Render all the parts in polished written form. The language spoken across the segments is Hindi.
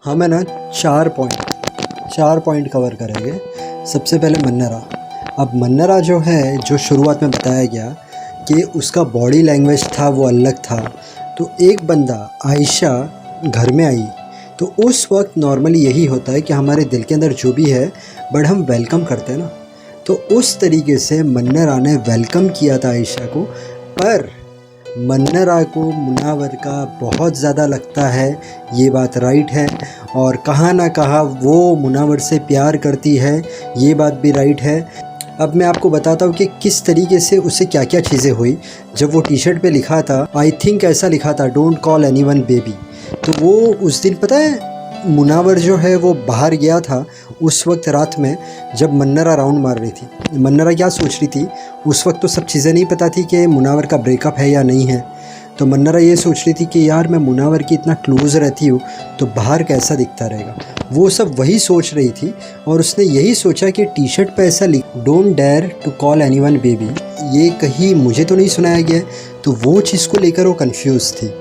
हम है ना चार पॉइंट कवर करेंगे। सबसे पहले मन्नरा। अब मन्नरा जो है, जो शुरुआत में बताया गया कि उसका बॉडी लैंग्वेज था वो अलग था। तो एक बंदा आयशा घर में आई तो उस वक्त नॉर्मली यही होता है कि हमारे दिल के अंदर जो भी है बट हम वेलकम करते हैं ना, तो उस तरीके से मन्नरा ने वेलकम किया था आयशा को। पर मन्नरा को मुनावर का बहुत ज़्यादा लगता है, ये बात राइट है, और कहाँ ना कहाँ वो मुनावर से प्यार करती है, ये बात भी राइट है। अब मैं आपको बताता हूँ कि किस तरीके से उससे क्या क्या चीज़ें हुई। जब वो टी शर्ट पे लिखा था, आई थिंक ऐसा लिखा था, डोंट कॉल एनीवन बेबी, तो वो उस दिन पता है मुनावर जो है वो बाहर गया था उस वक्त रात में, जब मन्नरा राउंड मार रही थी। मन्नरा क्या सोच रही थी, उस वक्त तो सब चीज़ें नहीं पता थी कि मुनावर का ब्रेकअप है या नहीं है। तो मन्नरा ये सोच रही थी कि यार मैं मुनावर की इतना क्लोज़ रहती हूँ तो बाहर कैसा दिखता रहेगा, वो सब वही सोच रही थी। और उसने यही सोचा कि टी शर्ट पे ऐसा लिख, don't dare to call anyone baby, ये कहीं मुझे तो नहीं सुनाया गया। तो वो चीज़ को लेकर वो कंफ्यूज थी।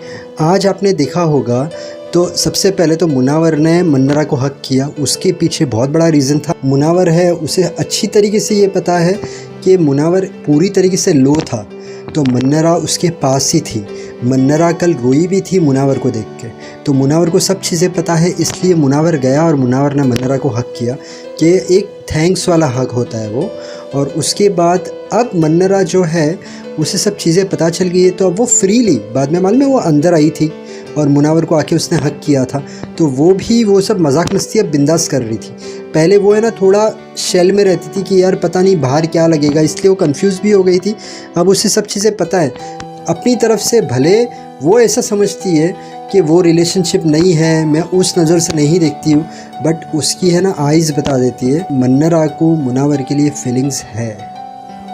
आज आपने देखा होगा तो सबसे पहले तो मुनावर ने मन्नरा को हक किया, उसके पीछे बहुत बड़ा रीज़न था। मुनावर है, उसे अच्छी तरीके से ये पता है कि मुनावर पूरी तरीके से लो था, तो मन्नरा उसके पास ही थी। मन्नरा कल रोई भी थी मुनावर को देख के, तो मुनावर को सब चीज़ें पता है, इसलिए मुनावर गया और मुनावर ने मन्नरा को हक किया कि एक थैंक्स वाला हक होता है वो। और उसके बाद अब मन्नरा जो है उसे सब चीज़ें पता चल गई है, तो अब वो फ्रीली, बाद में मालूम है वो अंदर आई थी और मुनावर को आके उसने हक किया था, तो वो भी वो सब मजाक मस्ती अब बिंदास कर रही थी। पहले वो है ना थोड़ा शेल में रहती थी कि यार पता नहीं बाहर क्या लगेगा, इसलिए वो कंफ्यूज भी हो गई थी। अब उसे सब चीज़ें पता है अपनी तरफ से, भले वो ऐसा समझती है कि वो रिलेशनशिप नहीं है, मैं उस नज़र से नहीं देखती हूँ, बट उसकी है ना आइज़ बता देती है मन्नरा को मुनावर के लिए फीलिंग्स है।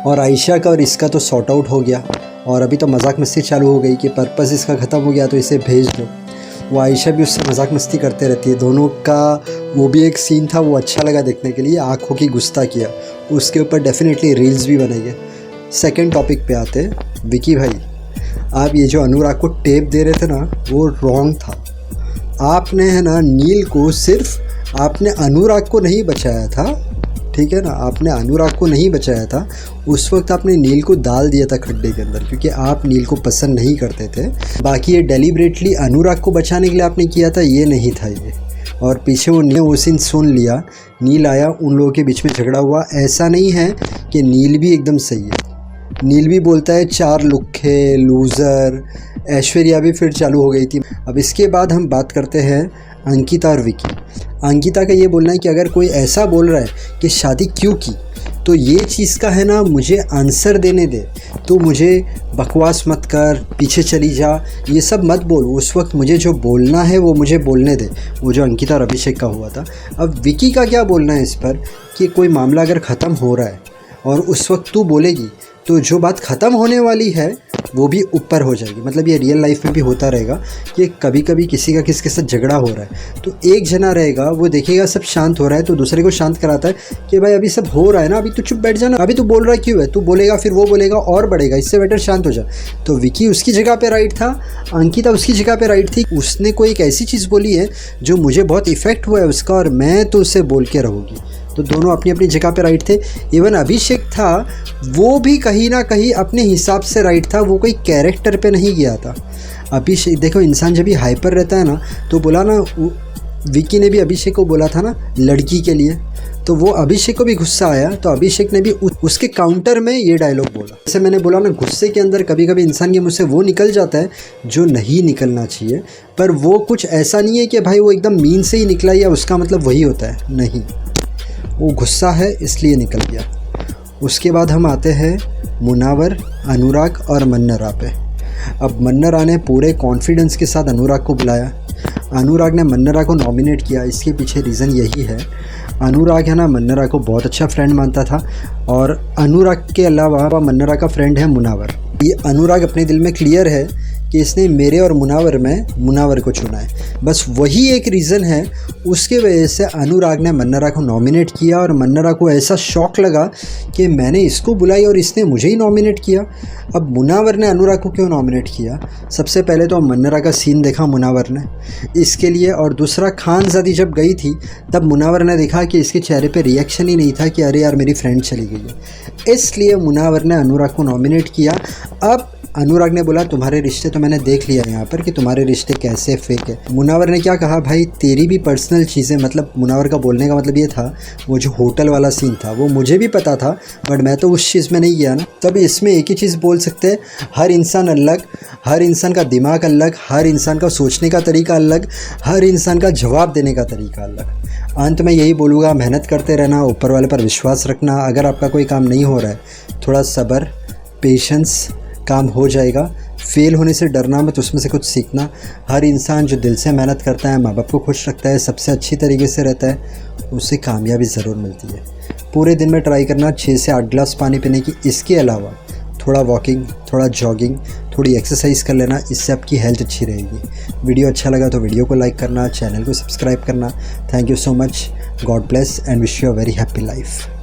और आयशा का और इसका तो सॉर्ट आउट हो गया, और अभी तो मजाक मस्ती चालू हो गई कि पर्पस इसका ख़त्म हो गया तो इसे भेज दो। वो आयशा भी उससे मजाक मस्ती करते रहती है, दोनों का वो भी एक सीन था, वो अच्छा लगा देखने के लिए। आँखों की गुस्ता किया, उसके ऊपर डेफिनेटली रील्स भी बनाइए। सेकंड टॉपिक पे आते हैं। विकी भाई, आप ये जो अनुराग को टेप दे रहे थे ना, वो रॉन्ग था। आपने है ना नील को, सिर्फ आपने अनुराग को नहीं बचाया था, ठीक है ना, आपने अनुराग को नहीं बचाया था। उस वक्त आपने नील को डाल दिया था खड्डे के अंदर, क्योंकि आप नील को पसंद नहीं करते थे। बाकी ये डेलिबरेटली अनुराग को बचाने के लिए आपने किया था, ये नहीं था ये। और पीछे वो सीन सुन लिया, नील आया, उन लोगों के बीच में झगड़ा हुआ। ऐसा नहीं है कि नील भी एकदम सही है, नील भी बोलता है चार लुक्खे लूज़र। ऐश्वर्या भी फिर चालू हो गई थी। अब इसके बाद हम बात करते हैं अंकिता और विकी। अंकिता का ये बोलना है कि अगर कोई ऐसा बोल रहा है कि शादी क्यों की, तो ये चीज़ का है ना मुझे आंसर देने दे, तो मुझे बकवास मत कर, पीछे चली जा, ये सब मत बोल। उस वक्त मुझे जो बोलना है वो मुझे बोलने दे, वो जो अंकिता और अभिषेक का हुआ था। अब विकी का क्या बोलना है इस पर कि कोई मामला अगर ख़त्म हो रहा है और उस वक्त तू बोलेगी तो जो बात ख़त्म होने वाली है वो भी ऊपर हो जाएगी। मतलब ये रियल लाइफ में भी होता रहेगा कि कभी कभी किसी का किसके साथ झगड़ा हो रहा है, तो एक जना रहेगा वो देखेगा सब शांत हो रहा है, तो दूसरे को शांत कराता है कि भाई अभी सब हो रहा है ना, अभी तू चुप बैठ जाना, अभी तू बोल रहा है क्यों है, तू बोलेगा फिर वो बोलेगा और बढ़ेगा, इससे बेटर शांत हो जा। तो विकी उसकी जगह पे राइट था, अंकिता उसकी जगह पे राइट थी। उसने कोई एक ऐसी चीज़ बोली है जो मुझे बहुत इफेक्ट हुआ है उसका, और मैं तो उससे बोल के रहूँगी। तो दोनों अपनी अपनी जगह पे राइट थे। इवन अभिषेक था, वो भी कहीं ना कहीं अपने हिसाब से राइट था, वो कोई कैरेक्टर पे नहीं गया था। अभिषेक देखो, इंसान जब भी हाइपर रहता है ना, तो बोला ना, विकी ने भी अभिषेक को बोला था ना लड़की के लिए, तो वो अभिषेक को भी गुस्सा आया, तो अभिषेक ने भी उसके काउंटर में ये डायलॉग बोला। जैसे मैंने बोला ना, गुस्से के अंदर कभी कभी इंसान के मुँह से वो निकल जाता है जो नहीं निकलना चाहिए, पर वो कुछ ऐसा नहीं है कि भाई वो एकदम मीन से ही निकला या उसका मतलब वही होता है, नहीं, वो गुस्सा है इसलिए निकल गया। उसके बाद हम आते हैं मुनावर, अनुराग और मन्नरा पे। अब मन्नरा ने पूरे कॉन्फिडेंस के साथ अनुराग को बुलाया, अनुराग ने मन्नरा को नॉमिनेट किया। इसके पीछे रीज़न यही है, अनुराग है ना मन्नरा को बहुत अच्छा फ्रेंड मानता था, और अनुराग के अलावा मन्नरा का फ्रेंड है मुनावर। ये अनुराग अपने दिल में क्लियर है कि इसने मेरे और मुनावर को चुना है। बस वही एक रीज़न है, उसके वजह से अनुराग ने मन्नरा को नॉमिनेट किया और मन्नरा को ऐसा शॉक लगा कि मैंने इसको बुलाई और इसने मुझे ही नॉमिनेट किया। अब मुनावर ने अनुराग को क्यों नॉमिनेट किया? सबसे पहले तो मन्नरा का सीन देखा मुनावर ने इसके लिए, और दूसरा खानज़ादी जब गई थी तब मुनावर ने देखा कि इसके चेहरे पे रिएक्शन ही नहीं था कि अरे यार मेरी फ्रेंड चली गई है, इसलिए मुनावर ने अनुराग को नॉमिनेट किया। अब अनुराग ने बोला तुम्हारे रिश्ते तो मैंने देख लिया यहाँ पर कि तुम्हारे रिश्ते कैसे फेक है। मुनावर ने क्या कहा, भाई तेरी भी पर्सनल चीज़ें, मतलब मुनावर का बोलने का मतलब ये था, वो जो होटल वाला सीन था वो मुझे भी पता था बट मैं तो उस चीज़ में नहीं गया ना। तब इसमें एक ही चीज़ बोल सकते हैं, हर इंसान अलग, हर इंसान का दिमाग अलग, हर इंसान का सोचने का तरीका अलग, हर इंसान का जवाब देने का तरीका अलग। अंत में यही बोलूँगा, मेहनत करते रहना, ऊपर वाले पर विश्वास रखना। अगर आपका कोई काम नहीं हो रहा है, थोड़ा सब्र, पेशेंस, काम हो जाएगा। फेल होने से डरना मत, उसमें से कुछ सीखना। हर इंसान जो दिल से मेहनत करता है, माँ बाप को खुश रखता है, सबसे अच्छी तरीके से रहता है, उसे कामयाबी ज़रूर मिलती है। पूरे दिन में ट्राई करना 6 से 8 गिलास पानी पीने की। इसके अलावा थोड़ा वॉकिंग, थोड़ा जॉगिंग, थोड़ी एक्सरसाइज कर लेना, इससे आपकी हेल्थ अच्छी रहेगी। वीडियो अच्छा लगा तो वीडियो को लाइक करना, चैनल को सब्सक्राइब करना। Thank you so much, God bless and wish you a very happy life.